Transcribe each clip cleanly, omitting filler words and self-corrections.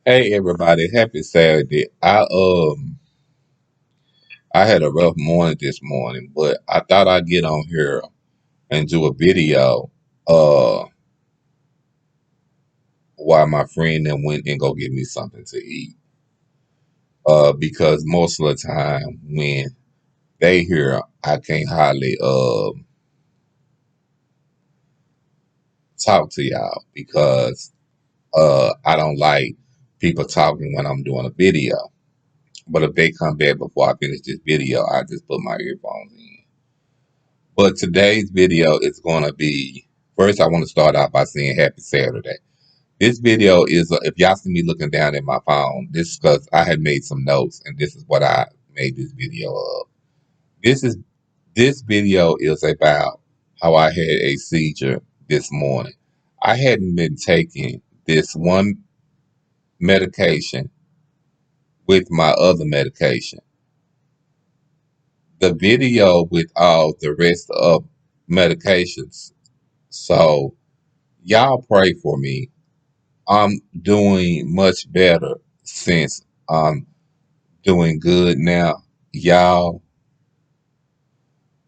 Hey everybody, happy Saturday. I had a rough morning this morning, but I thought I'd get on here and do a video uh while my friend then went and go get me something to eat. Because most of the time when they here I can't hardly talk to y'all because I don't like people talking when I'm doing a video. But if they come back before I finish this video, I just put my earphones in. But today's video is going to be first. I want to start out by saying Happy Saturday. This video is if y'all see me looking down at my phone, this is because I had made some notes, and this is what I made this video of. This is this video is about how I had a seizure this morning. I hadn't been taking this one medication with my other medication. The video with all the rest of medications. So y'all pray for me. I'm doing much better since I'm doing good now. Y'all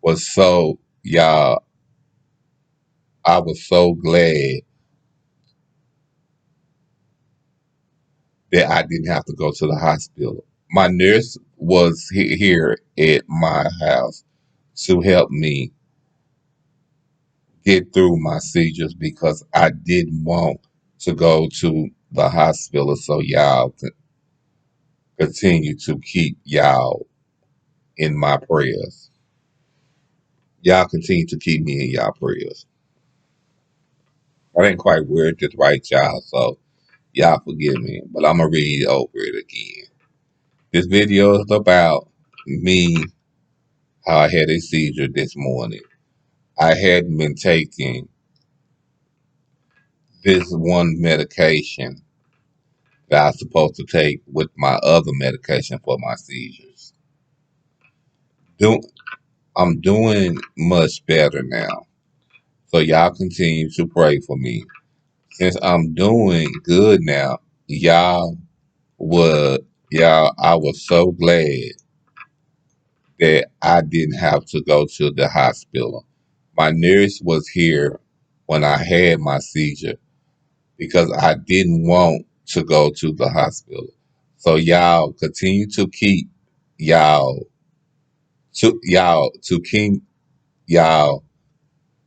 was so y'all I was so glad that I didn't have to go to the hospital. My nurse was here at my house to help me get through my seizures because I didn't want to go to the hospital. So y'all continue to keep y'all in my prayers. Y'all continue to keep me in y'all prayers. I didn't quite word this right, y'all, so y'all forgive me, but I'm gonna read over it again. This video is about me, how I had a seizure this morning. I hadn't been taking this one medication that I'm supposed to take with my other medication for my seizures. Do, I'm doing much better now, so y'all continue to pray for me. Since I'm doing good now, would I was so glad that I didn't have to go to the hospital. My nurse was here when I had my seizure because I didn't want to go to the hospital. So y'all continue to keep y'all to keep y'all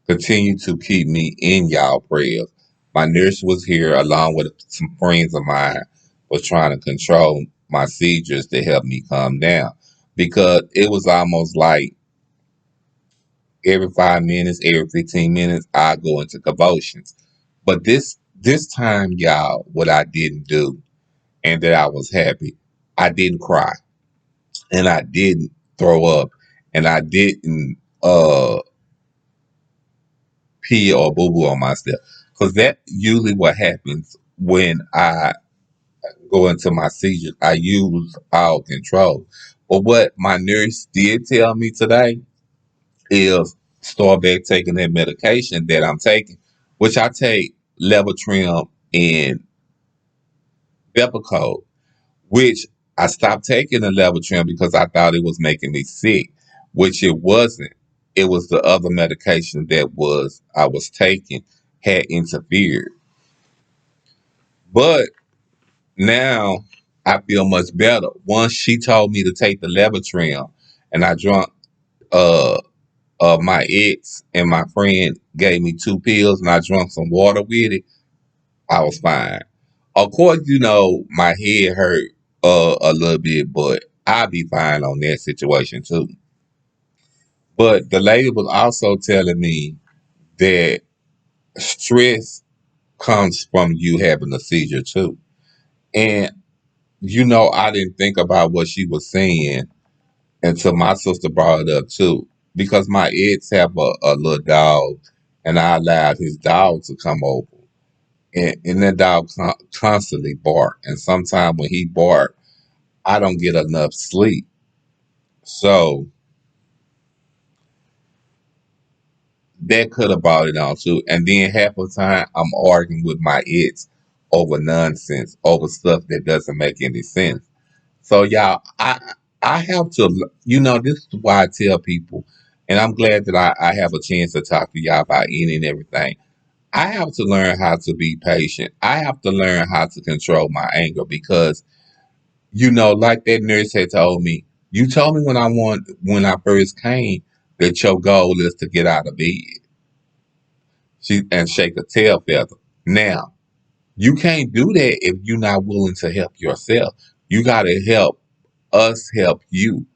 continue to keep me in y'all prayers. My nurse was here along with some friends of mine was trying to control my seizures to help me calm down because it was almost like every 5 minutes, every 15 minutes, I go into convulsions. But this time, y'all, what I didn't do and that I was happy, I didn't cry and I didn't throw up and I didn't pee or boo boo on myself. Because that usually what happens when I go into my seizures. I use all control. But what my nurse did tell me today is start back taking that medication that I'm taking, which I take Levotrim and Depakote, which I stopped taking the Levotrim because I thought it was making me sick, which it wasn't. It was the other medication that was I was taking had interfered. But now I feel much better. Once she told me to take the Levotrim, and I drunk uh my ex and my friend gave me 2 pills, and I drank some water with it. I was fine. Of course, my head hurt a little bit, but I'll be fine on that situation too. But the lady was also telling me that stress comes from you having a seizure too. And I didn't think about what she was saying until my sister brought it up too. Because my ex have a little dog, and I allowed his dog to come over, and that dog constantly bark. And sometimes when he bark, I don't get enough sleep. So that could have brought it on too. And then half the time I'm arguing with my ex over nonsense, over stuff that doesn't make any sense. So y'all, I have to, this is why I tell people, and I'm glad that I have a chance to talk to y'all about eating and everything. I have to learn how to be patient. I have to learn how to control my anger because, like that nurse had told me, you told me when I first came that your goal is to get out of bed. And shake a tail feather. Now, you can't do that if you're not willing to help yourself. You gotta help us help you.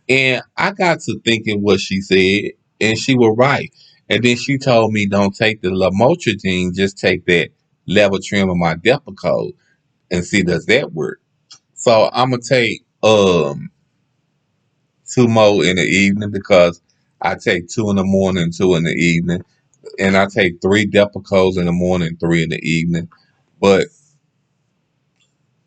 And I got to thinking what she said, and she was right. And then she told me, don't take the lamotrigine, just take that Levotrim of my Depakote and see does that work. So I'm gonna take two more in the evening because I take two in the morning, two in the evening, and I take three Depakotes in the morning, three in the evening. But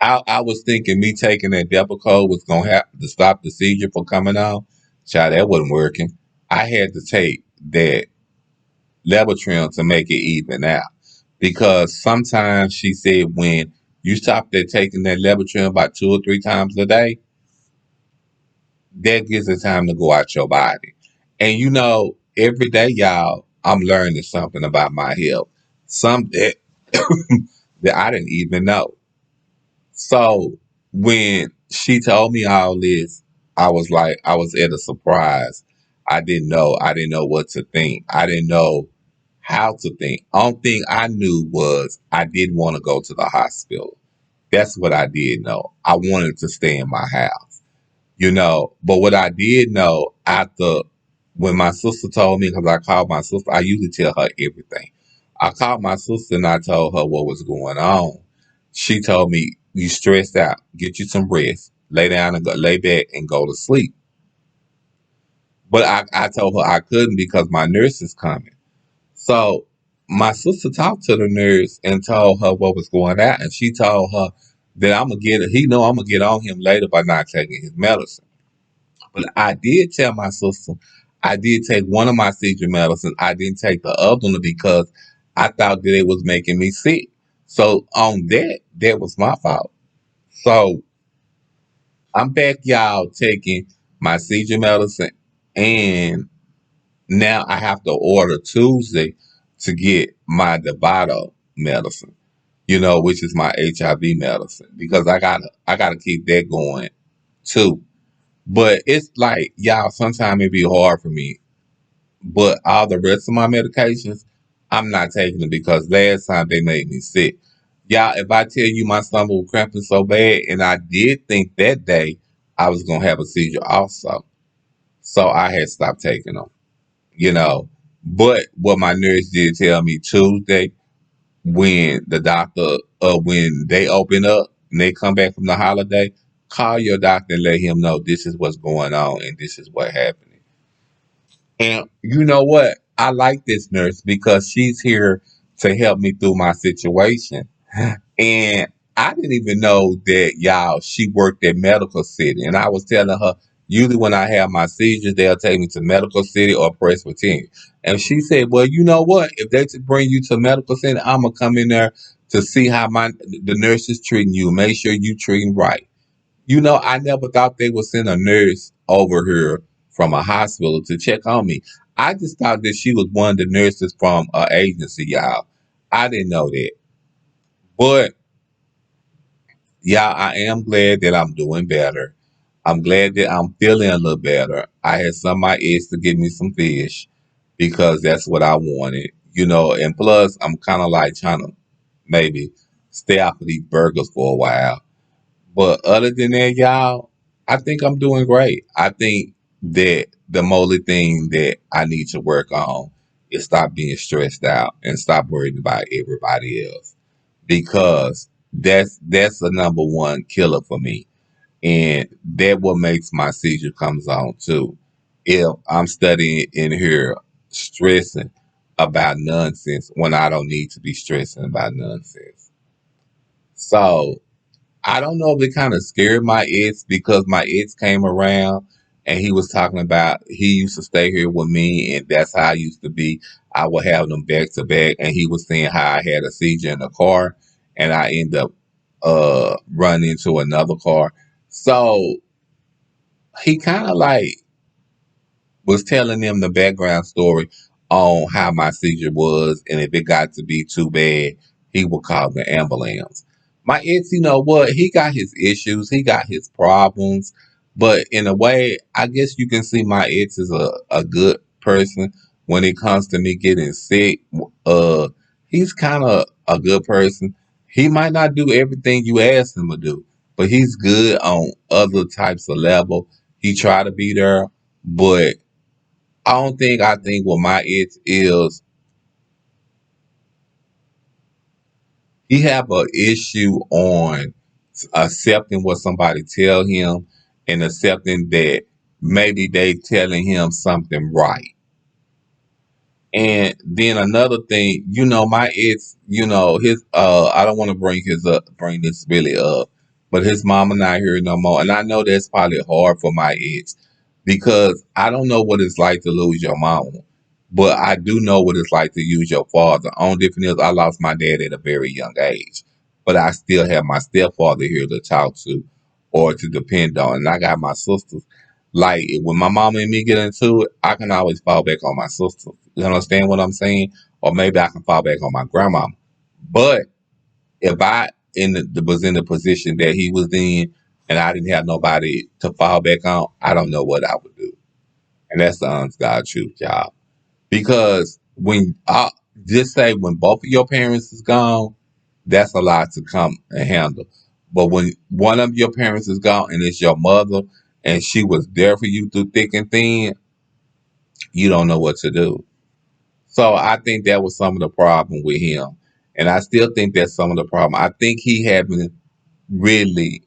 I was thinking me taking that Depakote was gonna have to stop the seizure from coming on. Child, that wasn't working. I had to take that Levotrim to make it even out. Because sometimes she said when you stop there taking that Levotrim about 2 or 3 times a day, that gives it time to go out your body. And every day, y'all, I'm learning something about my health. Some that, that I didn't even know. So when she told me all this, I was at a surprise. I didn't know. I didn't know what to think. I didn't know how to think. Only thing I knew was I didn't want to go to the hospital. That's what I did know. I wanted to stay in my house, But what I did know after when my sister told me, because I called my sister, I usually tell her everything. I called my sister and I told her what was going on. She told me, you stressed out, get you some rest, lay down and lay back and go to sleep. But I told her I couldn't because my nurse is coming. So my sister talked to the nurse and told her what was going on, and she told her that I'm gonna get on him later by not taking his medicine. But I did tell my sister I did take one of my seizure medicines. I didn't take the other one because I thought that it was making me sick. So on that was my fault. So I'm back, y'all, taking my seizure medicine, and now I have to order Tuesday to get my Dovato medicine, which is my HIV medicine, because I gotta keep that going too. But it's like, y'all, sometimes it be hard for me. But all the rest of my medications, I'm not taking them because last time they made me sick. Y'all, if I tell you my stomach was cramping so bad, and I did think that day I was gonna have a seizure also, so I had stopped taking them. You know, but what my nurse did tell me Tuesday when the doctor, when they open up and they come back from the holiday, call your doctor and let him know this is what's going on and this is what happened. And you know what? I like this nurse because she's here to help me through my situation. And I didn't even know that, y'all, she worked at Medical City. And I was telling her, usually when I have my seizures, they'll take me to Medical City or Presbyterian. And she said, well, you know what? If they bring you to Medical City, I'm going to come in there to see how the nurse is treating you. Make sure you treating right. I never thought they would send a nurse over here from a hospital to check on me. I just thought that she was one of the nurses from an agency, y'all. I didn't know that. But, y'all, I am glad that I'm doing better. I'm glad that I'm feeling a little better. I had some of my ex to give me some fish because that's what I wanted, and plus I'm kind of like trying to maybe stay off of these burgers for a while. But other than that, y'all, I think I'm doing great. I think that the only thing that I need to work on is stop being stressed out and stop worrying about everybody else because that's the number one killer for me, and that what makes my seizure comes on too. If I'm studying in here stressing about nonsense when I don't need to be stressing about nonsense. So I don't know if it kind of scared my ex because my ex came around and he was talking about he used to stay here with me and that's how I used to be. I would have them back to back and he was saying how I had a seizure in the car and I end up running into another car. So he kind of like was telling them the background story on how my seizure was, and if it got to be too bad, he would call the ambulance. My ex, you know what? He got his issues, he got his problems, but in a way, I guess you can see my ex is a good person when it comes to me getting sick. Uh, he's kind of a good person. He might not do everything you ask him to do, but he's good on other types of level. He try to be there, but I think what my itch is he have a issue on accepting what somebody tell him and accepting that maybe they telling him something right. And then another thing, my ex, his I don't want to bring this really up, but his mama not here no more. And I know that's probably hard for my ex because I don't know what it's like to lose your mama. But I do know what it's like to use your father. Only difference is I lost my dad at a very young age. But I still have my stepfather here to talk to or to depend on. And I got my sisters. Like when my mama and me get into it, I can always fall back on my sister. You understand what I'm saying? Or maybe I can fall back on my grandmama. But if I was in the position that he was in and I didn't have nobody to fall back on, I don't know what I would do. And that's the honest God truth, y'all. Because when I just say when both of your parents is gone, that's a lot to come and handle. But when one of your parents is gone and it's your mother and she was there for you through thick and thin, you don't know what to do. So I think that was some of the problem with him. And I still think that's some of the problem. I think he haven't really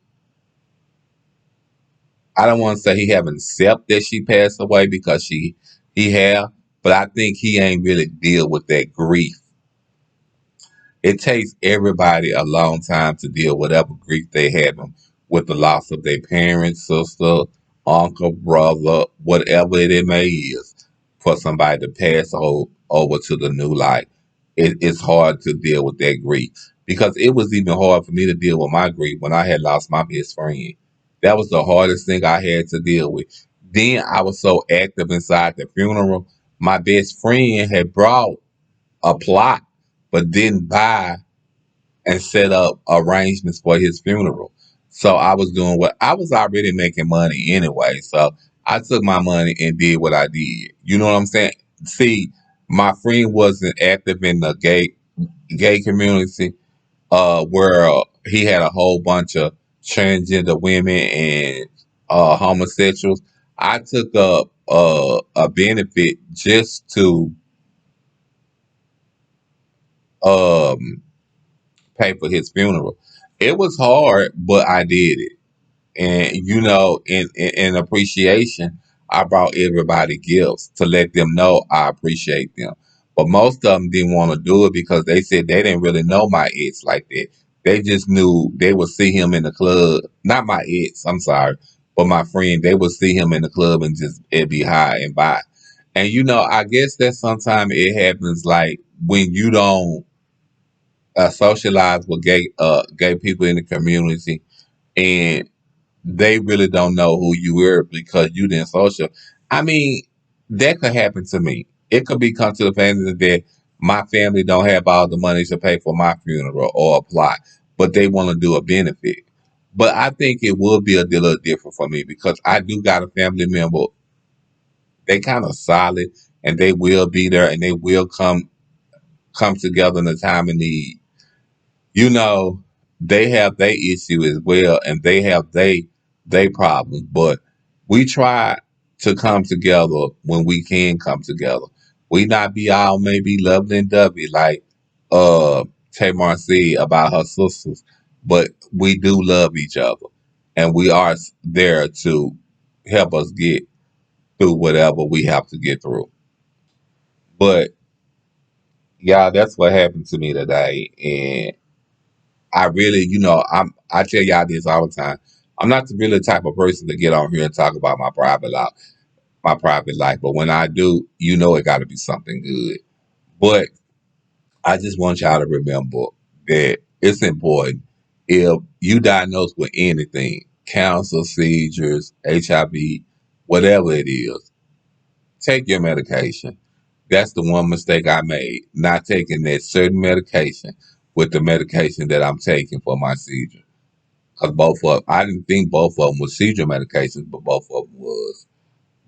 I don't want to say he haven't accepted that she passed away because he have, but I think he ain't really deal with that grief. It takes everybody a long time to deal with whatever grief they having with the loss of their parents, sister, uncle, brother, whatever it may is, for somebody to pass over to the new life. It's hard to deal with that grief because it was even hard for me to deal with my grief when I had lost my best friend. That was the hardest thing I had to deal with. Then I was so active inside the funeral. My best friend had brought a plot, but didn't buy and set up arrangements for his funeral. So I was doing what I was already making money anyway. So I took my money and did what I did. You know what I'm saying? See, my friend wasn't active in the gay community, where he had a whole bunch of transgender women and homosexuals. I took up a benefit just to um pay for his funeral. It was hard, but I did it. And in appreciation, I brought everybody gifts to let them know I appreciate them. But most of them didn't want to do it because they said they didn't really know my ex like that. They just knew they would see him in the club. Not my ex, I'm sorry, but my friend. They would see him in the club and just it'd be high and by. And I guess that sometimes it happens like when you don't socialize with gay people in the community, and they really don't know who you were because you didn't social. I mean, that could happen to me. It could be come to the family that my family don't have all the money to pay for my funeral or apply, but they want to do a benefit. But I think it will be a little different for me because I do got a family member. They kind of solid, and they will be there, and they will come together in a time of need. you know, they have their issue as well, and they have they problems. But we try to come together when we can come together. We not be all maybe lovely and dovey like Tamar said about her sisters, but we do love each other, and we are there to help us get through whatever we have to get through. But yeah, that's what happened to me today, and I really, I tell y'all this all the time. I'm not the really type of person to get on here and talk about my private life. But when I do, it got to be something good. But I just want y'all to remember that It's important. If you diagnosed with anything, cancer, seizures, HIV, whatever it is, take your medication. That's the one mistake I made, not taking that certain medication with the medication that I'm taking for my seizure. Because I didn't think both of them were seizure medications, but both of them was.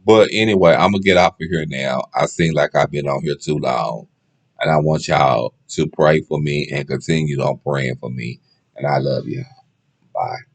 But anyway, I'm going to get off of here now. I seem like I've been on here too long. And I want y'all to pray for me and continue on praying for me. And I love you. Bye.